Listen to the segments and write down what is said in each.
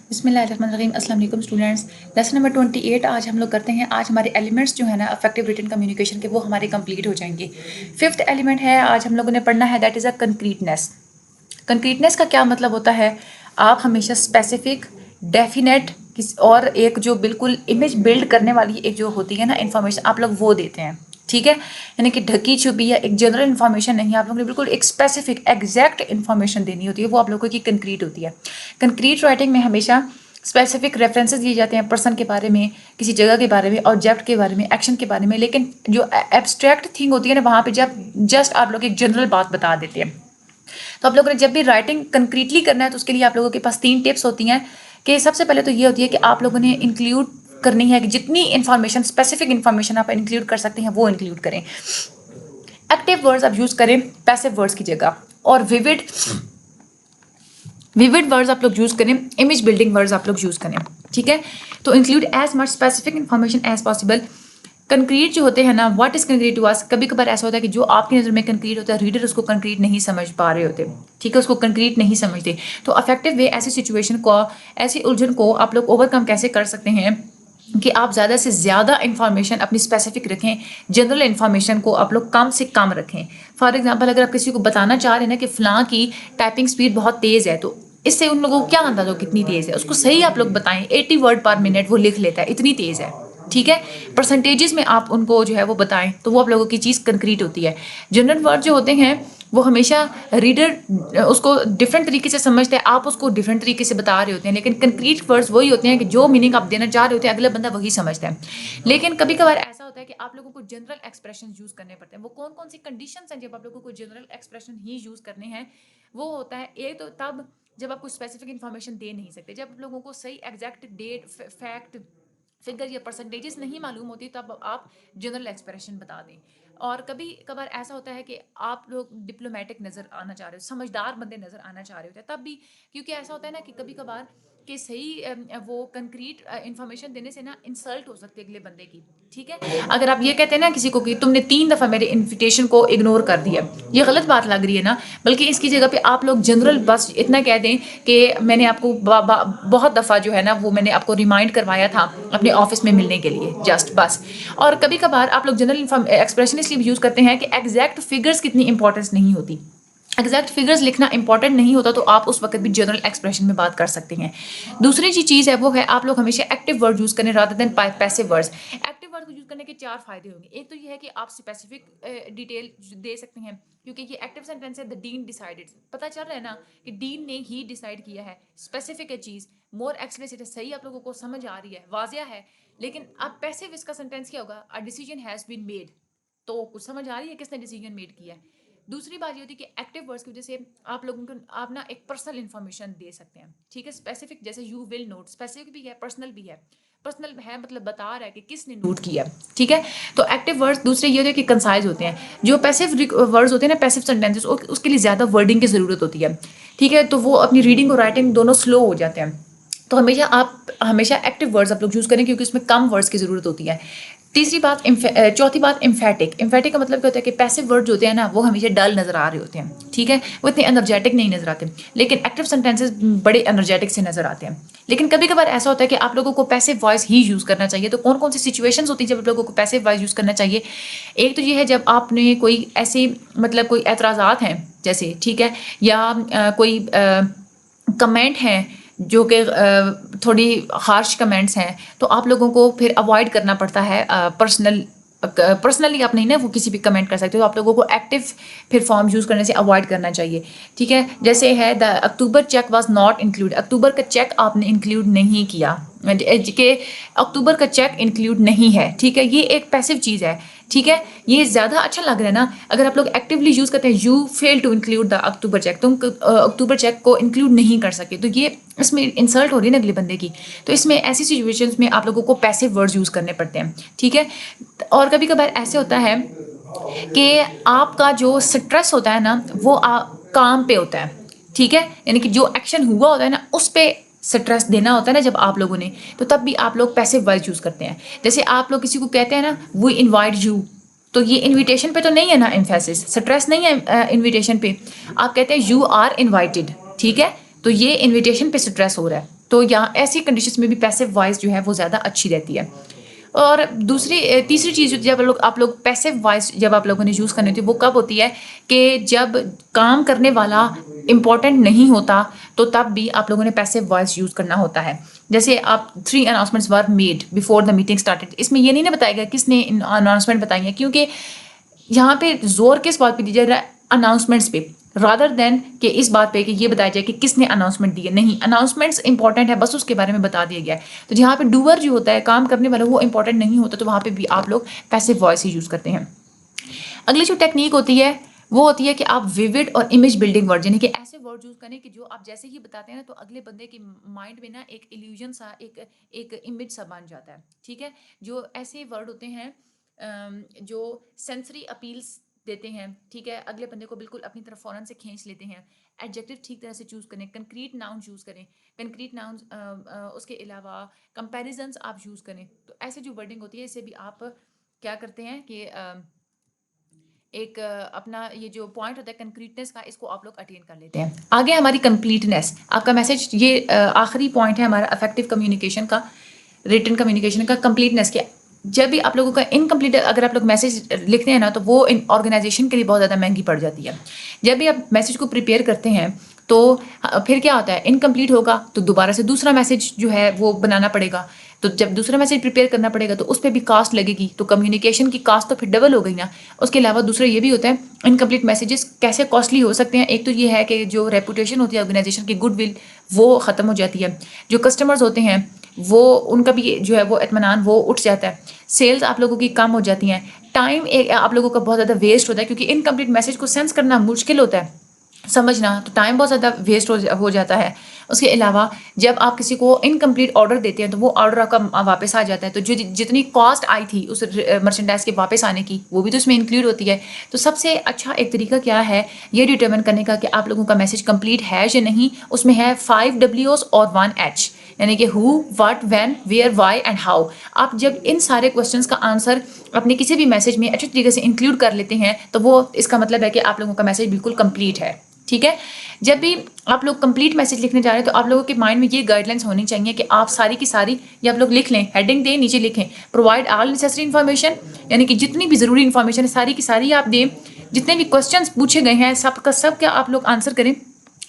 بسم اللہ الرحمن الرحیم. السلام علیکم اسٹوڈنٹس. لیسن نمبر 28 آج ہم لوگ کرتے ہیں. آج ہمارے ایلیمنٹس جو ہے نا افیکٹو ریٹن کمیونیکیشن کے وہ ہمارے کمپلیٹ ہو جائیں گے. 5th ایلیمنٹ ہے آج ہم لوگوں نے پڑھنا ہے, دیٹ از اے کنکریٹنیس. کنکریٹنیس کا کیا مطلب ہوتا ہے؟ آپ ہمیشہ اسپیسیفک, ڈیفینیٹ اور ایک جو بالکل امیج بلڈ کرنے والی ایک جو ہوتی ہے نا انفارمیشن, آپ لوگ وہ دیتے ہیں. ٹھیک ہے, یعنی کہ ڈھکی چھپی یا ایک جنرل انفارمیشن نہیں, آپ لوگوں نے بالکل ایک اسپیسیفک ایگزیکٹ انفارمیشن دینی ہوتی ہے, وہ آپ لوگوں کی کنکریٹ ہوتی ہے. کنکریٹ رائٹنگ میں ہمیشہ اسپیسیفک ریفرنسز دیے جاتے ہیں پرسن کے بارے میں, کسی جگہ کے بارے میں, آبجیکٹ کے بارے میں, ایکشن کے بارے میں, لیکن جو ایبسٹریکٹ تھنگ ہوتی ہے نا وہاں پہ جسٹ آپ لوگ ایک جنرل بات بتا دیتے ہیں. تو آپ لوگوں نے جب بھی رائٹنگ کنکریٹلی کرنا ہے تو اس کے لیے آپ لوگوں کے پاس 3 ٹپس ہوتی ہیں. کہ سب سے پہلے تو یہ ہوتی ہے کہ آپ لوگوں نے انکلیوڈ کرنی ہے کہ جتنی انفارمیشن, اسپیسیفک انفارمیشن آپ انکلیوڈ کر سکتے ہیں وہ انکلیوڈ کریں. ایکٹیو ورڈز آپ یوز کریں پیسو ورڈز کی جگہ, اور ویوڈ ورڈز آپ لوگ یوز کریں, امیج بلڈنگ ورڈز آپ لوگ یوز کریں. ٹھیک ہے, تو include as much specific information as possible. Concrete جو ہوتے ہیں نا, واٹ از کنکریٹ ٹو اس, کبھی کبھار ایسا ہوتا ہے کہ جو آپ کی نظر میں کنکریٹ ہوتا ہے ریڈر اس کو کنکریٹ نہیں سمجھ پا رہے ہوتے. ٹھیک ہے, اس کو کنکریٹ نہیں سمجھتے. تو افیکٹو وے ایسی سچویشن کو, ایسی الجھن کو آپ لوگ اوور کم کیسے کر سکتے ہیں کہ آپ زیادہ سے زیادہ انفارمیشن اپنی اسپیسیفک رکھیں, جنرل انفارمیشن کو آپ لوگ کم سے کم رکھیں. فار ایگزامپل اگر آپ کسی کو بتانا چاہ رہے ہیں نا کہ فلاں کی ٹائپنگ اسپیڈ بہت تیز ہے, تو اس سے ان لوگوں کو کیا اندازہ ہو کتنی تیز ہے, اس کو صحیح آپ لوگ بتائیں. 80 ورڈ پر منٹ وہ لکھ لیتا ہے, اتنی تیز ہے. ٹھیک ہے, پرسنٹیجز میں آپ ان کو جو ہے وہ بتائیں تو وہ آپ لوگوں کی چیز کنکریٹ ہوتی ہے. جنرل ورڈ جو ہوتے ہیں وہ ہمیشہ ریڈر اس کو ڈفرینٹ طریقے سے سمجھتے ہیں, آپ اس کو ڈفرینٹ طریقے سے بتا رہے ہوتے ہیں, لیکن کنکریٹ ورڈز وہی ہوتے ہیں کہ جو میننگ آپ دینا چاہ رہے ہوتے ہیں اگلا بندہ وہی سمجھتا ہے. لیکن کبھی کبھار ایسا ہوتا ہے کہ آپ لوگوں کو جنرل ایکسپریشن یوز کرنے پڑتے ہیں. وہ کون کون سی کنڈیشنز ہیں جب آپ لوگوں کو جنرل ایکسپریشن ہی یوز کرنے ہیں؟ وہ ہوتا ہے ایک تو تب جب آپ کو اسپیسیفک انفارمیشن دے نہیں سکتے, جب لوگوں کو صحیح ایگزیکٹ ڈیٹ, فیکٹ, فگر یا پرسنٹیجز نہیں معلوم ہوتی, تب آپ جنرل ایکسپریشن بتا دیں. اور کبھی کبھار ایسا ہوتا ہے کہ آپ لوگ ڈپلومیٹک نظر آنا چاہ رہے ہو, سمجھدار بندے نظر آنا چاہ رہے ہوتے ہیں, تب بھی کیونکہ ایسا ہوتا ہے نا کہ کبھی کبھار کہ صحیح وہ کنکریٹ انفارمیشن دینے سے نا انسلٹ ہو سکتی ہے اگلے بندے کی. ٹھیک ہے, اگر آپ یہ کہتے ہیں نا کسی کو کہ تم نے 3 دفعہ میرے انویٹیشن کو اگنور کر دیا, یہ غلط بات لگ رہی ہے نا. بلکہ اس کی جگہ پہ آپ لوگ جنرل بس اتنا کہہ دیں کہ میں نے آپ کو بہت دفعہ جو ہے نا وہ میں نے آپ کو ریمائنڈ کروایا تھا اپنے آفس میں ملنے کے لیے, جسٹ بس. اور کبھی کبھار آپ لوگ جنرل ایکسپریشن اس لیے یوز کرتے ہیں کہ ایگزیکٹ فگرس کی اتنی امپورٹنس نہیں ہوتی. ایگزیکٹ فگرز لکھنا امپورٹنٹ نہیں ہوتا, تو آپ اس وقت بھی جنرل ایکسپریشن میں بات کر سکتے ہیں. دوسری چیز ہے وہ ہے آپ لوگ ہمیشہ ایکٹیو ورڈ یوز کریں rather than passive words. Active word کو یوز کرنے کے 4 فائدے ہوں گے. ایک تو یہ ہے کہ آپ اسپیسیفک ڈیٹیل دے سکتے ہیں, کیونکہ یہ ایکٹیو سینٹینس ہے, دا ڈین ڈیسائیڈڈ, پتہ چل رہا ہے نا کہ ڈین نے ہی ڈیسائیڈ کیا ہے. اسپیسیفک ہے چیز, مور ایکسپلیسٹ ہے, صحیح آپ لوگوں کو سمجھ آ رہی ہے, واضح ہے. لیکن اب پیسو اس کا سینٹینس کیا ہوگا؟ ا ڈیسیژن ہیز بین میڈ. تو کچھ سمجھ آ رہی ہے کس نے ڈیسیژن میڈ کیا ہے. دوسری بات یہ ہوتی ہے کہ ایکٹیو ورڈز کی وجہ سے آپ لوگوں کو آپ نا ایک پرسنل انفارمیشن دے سکتے ہیں. ٹھیک ہے, اسپیسیفک جیسے یو ول نوٹ, اسپیسیفک بھی ہے, پرسنل بھی ہے. پرسنل ہے مطلب بتا رہا ہے کہ کس نے نوٹ کیا. ٹھیک ہے, تو ایکٹیو ورڈز دوسرے یہ ہوتے ہیں کہ کنسائز ہوتے ہیں. جو پیسو ورڈز ہوتے ہیں نا, پیسو سینٹینسز, اس کے لیے زیادہ ورڈنگ کی ضرورت ہوتی ہے. ٹھیک ہے, تو وہ اپنی ریڈنگ اور رائٹنگ دونوں سلو ہو جاتے ہیں. تو ہمیشہ ایکٹیو ورڈز آپ لوگ یوز کریں کیونکہ اس میں کم ورڈز کی ضرورت ہوتی ہے. چوتھی بات امفیٹک. امفیٹک کا مطلب کیا ہوتا ہے کہ پیسو ورڈ جو ہوتے ہیں نا وہ ہمیشہ ڈل نظر آ رہے ہوتے ہیں. ٹھیک ہے, وہ اتنے انرجیٹک نہیں نظر آتے, لیکن ایکٹیو سینٹینسز بڑے انرجیٹک سے نظر آتے ہیں. لیکن کبھی کبھار ایسا ہوتا ہے کہ آپ لوگوں کو پیسو وائس ہی یوز کرنا چاہیے. تو کون کون سی سچویشنز ہوتی ہیں جب آپ لوگوں کو پیسو وائس یوز کرنا چاہیے؟ ایک تو یہ ہے جب آپ نے کوئی ایسی مطلب کوئی اعتراضات ہیں جیسے, ٹھیک ہے, یا کوئی کمنٹ ہیں جو کہ تھوڑی ہارش کمنٹس ہیں, تو آپ لوگوں کو پھر اوائڈ کرنا پڑتا ہے. پرسنلی آپ نہیں نا وہ کسی بھی کمنٹ کر سکتے, تو آپ لوگوں کو ایکٹیو پھر فارم یوز کرنے سے اوائڈ کرنا چاہیے. ٹھیک ہے, جیسے ہے دا October check was not include, اکتوبر کا چیک آپ نے انکلوڈ نہیں کیا, کہ اکتوبر کا چیک انکلوڈ نہیں ہے. ٹھیک ہے, یہ ایک پیسو چیز ہے. ٹھیک ہے, یہ زیادہ اچھا لگ رہا ہے نا. اگر آپ لوگ ایکٹیولی یوز کرتے ہیں you fail to include the October check, تم اکتوبر چیک کو انکلوڈ نہیں کر سکے, تو یہ اس میں انسلٹ ہو رہی ہے نا اگلے بندے کی. تو اس میں ایسی سچویشنز میں آپ لوگوں کو پیسو ورڈز یوز کرنے پڑتے ہیں. ٹھیک ہے, اور کبھی کبھار ایسے ہوتا ہے کہ آپ کا جو سٹریس ہوتا ہے نا وہ کام پہ ہوتا ہے. ٹھیک ہے, یعنی کہ جو ایکشن ہوا ہوتا ہے نا اس پہ سٹریس دینا ہوتا ہے نا جب آپ لوگوں نے, تو تب بھی آپ لوگ پیسو وائز یوز کرتے ہیں. جیسے آپ لوگ کسی کو کہتے ہیں نا وی انوائٹ یو, تو یہ انویٹیشن پہ تو نہیں ہے نا ایمفیسس, سٹریس نہیں ہے انویٹیشن پہ. آپ کہتے ہیں یو آر انوائٹیڈ. ٹھیک ہے, تو یہ انویٹیشن پہ سٹریس ہو رہا ہے. تو یہاں ایسی کنڈیشنز میں بھی پیسو وائس جو ہے وہ زیادہ اچھی رہتی ہے. اور تیسری چیز جب آپ لوگ پیسو وائس جب آپ لوگوں نے یوز کرنی ہوتی ہے وہ کب ہوتی ہے کہ جب کام کرنے والا امپورٹنٹ نہیں ہوتا تو تب بھی آپ لوگوں نے پیسو وائس یوز کرنا ہوتا ہے. جیسے آپ 3 announcements were made before the meeting started. اس میں یہ نہیں بتائے گا کس نے اناؤنسمنٹ بتائی ہے, کیونکہ یہاں پہ زور کس بات پہ دیا جا رہا ہے, اناؤنسمنٹس پہ, رادر دین کہ اس بات پہ کہ یہ بتایا جائے کہ کس نے اناؤنسمنٹ دی ہے. نہیں, اناؤنسمنٹس امپورٹنٹ ہے, بس اس کے بارے میں بتا دیا گیا ہے. تو جہاں پہ ڈوور جو ہوتا ہے, کام کرنے والا, وہ امپورٹنٹ نہیں ہوتا, تو وہاں پہ بھی آپ لوگ پیسو وائس ہی یوز کرتے ہیں. اگلی جو ٹیکنیک ہوتی ہے وہ ہوتی ہے کہ آپ ویوڈ اور امیج بلڈنگ ورڈ, یعنی کہ ایسے ورڈ یوز کریں کہ جو آپ جیسے ہی بتاتے ہیں نا تو اگلے بندے کے مائنڈ میں نا ایک ایلیوژن سا, ایک امیج سا بن جاتا ہے. ٹھیک ہے, جو ایسے ورڈ ہوتے ہیں جو سینسری اپیلس دیتے ہیں. ٹھیک ہے, اگلے بندے کو بالکل اپنی طرف فوراً سے کھینچ لیتے ہیں. ایڈجیکٹو ٹھیک طرح سے چوز کریں, کنکریٹ ناؤن چوز کریں, کنکریٹ ناؤن, اس کے علاوہ کمپیریزنس آپ یوز کریں. تو ایسے جو ورڈنگ ہوتی ہے اسے بھی آپ کیا کرتے ہیں کہ ایک اپنا یہ جو پوائنٹ ہوتا ہے کنکریٹنس کا, اس کو آپ لوگ اٹین کر لیتے ہیں. آگے ہماری کمپلیٹنس, آپ کا میسج, یہ آخری پوائنٹ ہے ہمارا افیکٹو کمیونیکیشن کا, ریٹن کمیونیکیشن کا, کمپلیٹنس کے. جب بھی آپ لوگوں کا انکمپلیٹ اگر آپ لوگ میسج لکھتے ہیں نا تو وہ آرگنائزیشن کے لیے بہت زیادہ مہنگی پڑ جاتی ہے. جب بھی آپ میسج کو پریپیئر کرتے ہیں تو پھر کیا ہوتا ہے, انکمپلیٹ ہوگا تو دوبارہ سے دوسرا میسج جو ہے وہ بنانا پڑے گا. تو جب دوسرا میسج پریپیئر کرنا پڑے گا تو اس پہ بھی کاسٹ لگے گی, تو کمیونیکیشن کی کاسٹ تو پھر ڈبل ہو گئی نا. اس کے علاوہ دوسرا یہ بھی ہوتا ہے انکمپلیٹ میسیجز کیسے کاسٹلی ہو سکتے ہیں. ایک تو یہ ہے کہ جو ریپوٹیشن ہوتی ہے آرگنائزیشن کی, گڈ ول, وہ ختم ہو جاتی ہے. جو کسٹمرز ہوتے ہیں وہ ان کا بھی جو ہے وہ اطمینان وہ اٹھ جاتا ہے. سیلز آپ لوگوں کی کم ہو جاتی ہیں. ٹائم آپ لوگوں کا بہت زیادہ ویسٹ ہوتا ہے, کیونکہ انکمپلیٹ میسج کو سینس کرنا مشکل ہوتا ہے, سمجھنا, تو ٹائم بہت زیادہ ویسٹ ہو جاتا ہے. اس کے علاوہ جب آپ کسی کو انکمپلیٹ آرڈر دیتے ہیں تو وہ آرڈر آپ کا واپس آ جاتا ہے, تو جو جتنی کاسٹ آئی تھی اس مرچنڈائز کے واپس آنے کی وہ بھی تو اس میں انکلوڈ ہوتی ہے. تو سب سے اچھا ایک طریقہ کیا ہے یہ ڈیٹرمن کرنے کا کہ آپ لوگوں کا میسج کمپلیٹ ہے یا نہیں, اس میں ہے 5 W's اور 1 H, یعنی کہ who, what, when, where, why and how. آپ جب ان سارے کوشچنس کا آنسر اپنے کسی بھی میسج میں اچھی طریقے سے انکلوڈ کر لیتے ہیں تو وہ اس کا مطلب ہے کہ آپ لوگوں کا میسج بالکل کمپلیٹ ہے. ٹھیک ہے, جب بھی آپ لوگ کمپلیٹ میسج لکھنے جا رہے ہیں تو آپ لوگوں کے مائنڈ میں یہ گائیڈ لائنس ہونی چاہیے کہ آپ ساری کی ساری یہ آپ لوگ لکھ لیں, ہیڈنگ دیں, نیچے لکھیں پرووائڈ آل نیسیسری انفارمیشن, یعنی کہ جتنی بھی ضروری انفارمیشن ہے ساری کی ساری آپ دیں. جتنے بھی کوشچنس پوچھے گئے ہیں سب کا سب کیا آپ لوگ آنسر کریں.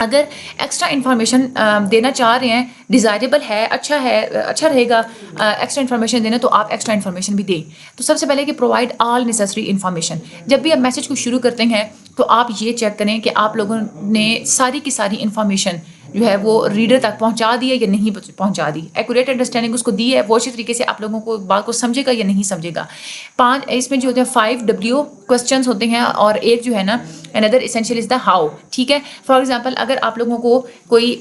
اگر ایکسٹرا انفارمیشن دینا چاہ رہے ہیں, ڈیزائریبل ہے, اچھا رہے گا ایکسٹرا انفارمیشن دینا, تو آپ ایکسٹرا انفارمیشن بھی دیں. تو سب سے پہلے کہ پرووائڈ آل نیسیسری انفارمیشن. جب بھی آپ میسج کو شروع کرتے ہیں تو آپ یہ چیک کریں کہ آپ لوگوں نے ساری کی ساری انفارمیشن جو ہے وہ ریڈر تک پہنچا دی ہے یا نہیں پہنچا دی, ایکوریٹ انڈرسٹینڈنگ اس کو دی ہے, وہ اچھی طریقے سے آپ لوگوں کو بات کو سمجھے گا یا نہیں سمجھے گا. 5 اس میں جو ہوتے ہیں 5 W کوشچنس ہوتے ہیں, اور ایک جو ہے نا another essential is the how. ٹھیک ہے, فار ایگزامپل اگر آپ لوگوں کو کوئی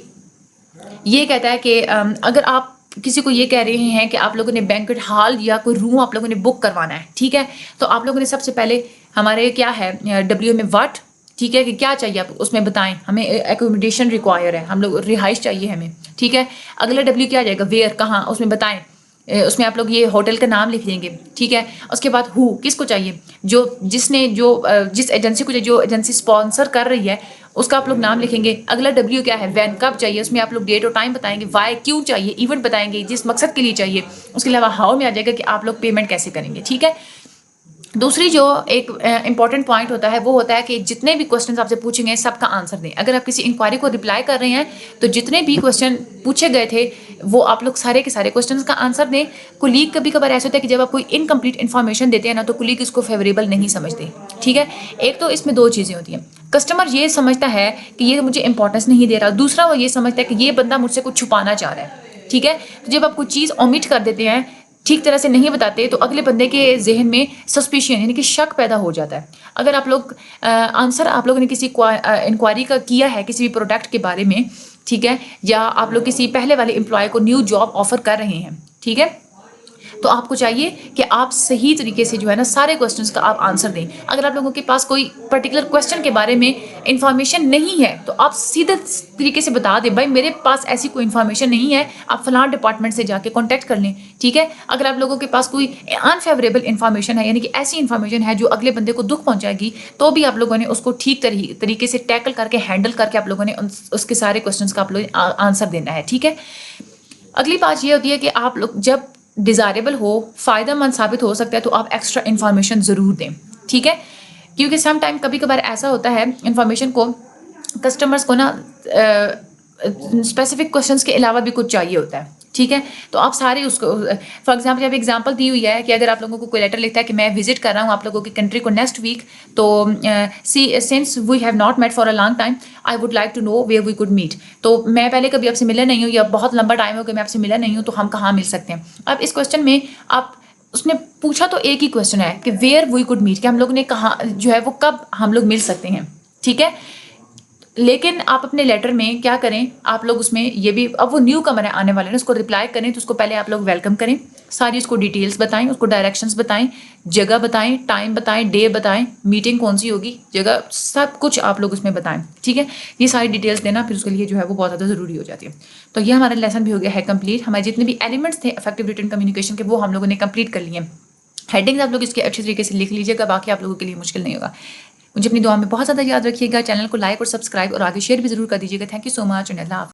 یہ کہتا ہے کہ اگر آپ کسی کو یہ کہہ رہے ہیں کہ آپ لوگوں نے بینکٹ ہال یا کوئی روم آپ لوگوں نے بک کروانا ہے, ٹھیک ہے, تو آپ لوگوں نے سب سے پہلے ہمارے کیا ہے W میں واٹ, ٹھیک ہے, کہ کیا چاہیے آپ اس میں بتائیں, ہمیں ایکوموڈیشن ریکوائر ہے, ہم لوگ رہائش چاہیے ہمیں. ٹھیک ہے, اگلا W کیا جائے گا, ویئر, کہاں, اس میں بتائیں, اس میں آپ لوگ یہ ہوٹل کا نام لکھ دیں گے. ٹھیک ہے, اس کے بعد ہو, کس کو چاہیے, جس ایجنسی کو, جو ایجنسی اسپانسر کر رہی ہے اس کا آپ لوگ نام لکھیں گے. اگلا W کیا ہے, وین, کب چاہیے, اس میں آپ لوگ ڈیٹ اور ٹائم بتائیں گے. وائی, کیوں چاہیے, ایونٹ بتائیں گے جس مقصد کے لیے چاہیے. اس کے علاوہ ہاؤ میں آ جائے گا کہ آپ لوگ پیمنٹ کیسے کریں گے. ٹھیک ہے, دوسری جو ایک امپورٹنٹ پوائنٹ ہوتا ہے وہ ہوتا ہے کہ جتنے بھی کوشچنس آپ سے پوچھیں گے سب کا آنسر دیں. اگر آپ کسی انکوائری کو رپلائی کر رہے ہیں تو جتنے بھی کوشچن پوچھے گئے تھے وہ آپ لوگ سارے کے سارے کوشچنس کا آنسر دیں. کولیگ کبھی کبھار ایسا ہوتا ہے کہ جب آپ کوئی انکمپلیٹ انفارمیشن دیتے ہیں نا تو کولیگ اس کو فیوریبل نہیں سمجھتے. ٹھیک ہے, ایک تو اس میں 2 چیزیں ہوتی ہیں, کسٹمر یہ سمجھتا ہے کہ یہ مجھے امپورٹنس نہیں دے رہا, دوسرا وہ یہ سمجھتا ہے کہ یہ بندہ مجھ سے کچھ چھپانا چاہ رہا ہے. ٹھیک ہے, تو جب آپ کوئی چیز اومٹ کر دیتے ہیں, ٹھیک طرح سے نہیں بتاتے, تو اگلے بندے کے ذہن میں سسپیشن یعنی کہ شک پیدا ہو جاتا ہے. اگر آپ لوگ آنسر آپ لوگوں نے کسی انکوائری کا کیا ہے کسی بھی پروڈکٹ کے بارے میں, ٹھیک ہے, یا آپ لوگ کسی پہلے والے امپلائی کو نیو جاب آفر کر رہے ہیں, ٹھیک ہے, تو آپ کو چاہیے کہ آپ صحیح طریقے سے جو ہے نا سارے کوشچنس کا آپ آنسر دیں. اگر آپ لوگوں کے پاس کوئی پرٹیکولر کوشچن کے بارے میں انفارمیشن نہیں ہے تو آپ سیدھے طریقے سے بتا دیں, بھائی میرے پاس ایسی کوئی انفارمیشن نہیں ہے, آپ فلاں ڈپارٹمنٹ سے جا کے کانٹیکٹ کر لیں. ٹھیک ہے, اگر آپ لوگوں کے پاس کوئی انفیوریبل انفارمیشن ہے, یعنی کہ ایسی انفارمیشن ہے جو اگلے بندے کو دکھ پہنچائے گی, تو بھی آپ لوگوں نے اس کو ٹھیک طریقے سے ٹیکل کر کے ہینڈل کر کے آپ لوگوں نے اس کے سارے کوشچنس کا آپ لوگ آنسر دینا ہے. ٹھیک ہے, اگلی بات یہ ہوتی ہے کہ آپ لوگ جب ڈیزائریبل ہو، فائدہ مند ثابت ہو سکتا ہے تو آپ ایکسٹرا انفارمیشن ضرور دیں، ٹھیک ہے. کیونکہ سم ٹائم کبھی کبھار ایسا ہوتا ہے انفارمیشن کو کسٹمرس کو نا اسپیسیفک کوشچنس کے علاوہ بھی کچھ چاہیے ہوتا ہے، ٹھیک ہے. تو آپ سارے اس کو فار ایگزامپل جب ایگزامپل دی ہوئی ہے کہ اگر آپ لوگوں کو کوئی لیٹر لکھتا ہے کہ میں وزٹ کر رہا ہوں آپ لوگوں کی کنٹری کو نیکسٹ ویک، تو since we have not met for a long time I would like to know where we could meet. تو میں پہلے کبھی آپ سے ملا نہیں ہوں یا بہت لمبا ٹائم ہو کہ میں آپ سے ملا نہیں ہوں، تو ہم کہاں مل سکتے ہیں. اب اس کوشچن میں آپ اس نے پوچھا تو ایک ہی کوشچن ہے کہ ویئر وی کوڈ میٹ، کہ ہم لوگ نے کہاں جو ہے وہ کب ہم لوگ مل سکتے ہیں، ٹھیک ہے. لیکن آپ اپنے لیٹر میں کیا کریں، آپ لوگ اس میں یہ بھی، اب وہ نیو کمر آنے والے ہیں اس کو رپلائی کریں تو اس کو پہلے آپ لوگ ویلکم کریں، ساری اس کو ڈیٹیلس بتائیں، اس کو ڈائریکشنس بتائیں، جگہ بتائیں، ٹائم بتائیں، ڈے بتائیں، میٹنگ کون سی ہوگی، جگہ، سب کچھ آپ لوگ اس میں بتائیں، ٹھیک ہے. یہ ساری ڈیٹیلس دینا پھر اس کے لیے جو ہے وہ بہت زیادہ ضروری ہو جاتی ہے. تو یہ ہمارا لیسن بھی ہو گیا ہے کمپلیٹ. ہمارے جتنے بھی ایلیمنٹس تھے افیکٹو ریٹن کمیونیکیشن کے وہ ہم لوگوں نے کمپلیٹ کر لیے. ہیڈنگز آپ لوگ اس کے اچھی طریقے سے لکھ لیجیے گا، باقی آپ لوگوں کے لیے مشکل نہیں ہوگا. مجھے اپنی دعا میں بہت زیادہ یاد رکھیے گا. چینل کو لائک اور سبسکرائب اور آگے شیئر بھی ضرور کر دیجیے گا. Thank you so much and اللہ حافظ.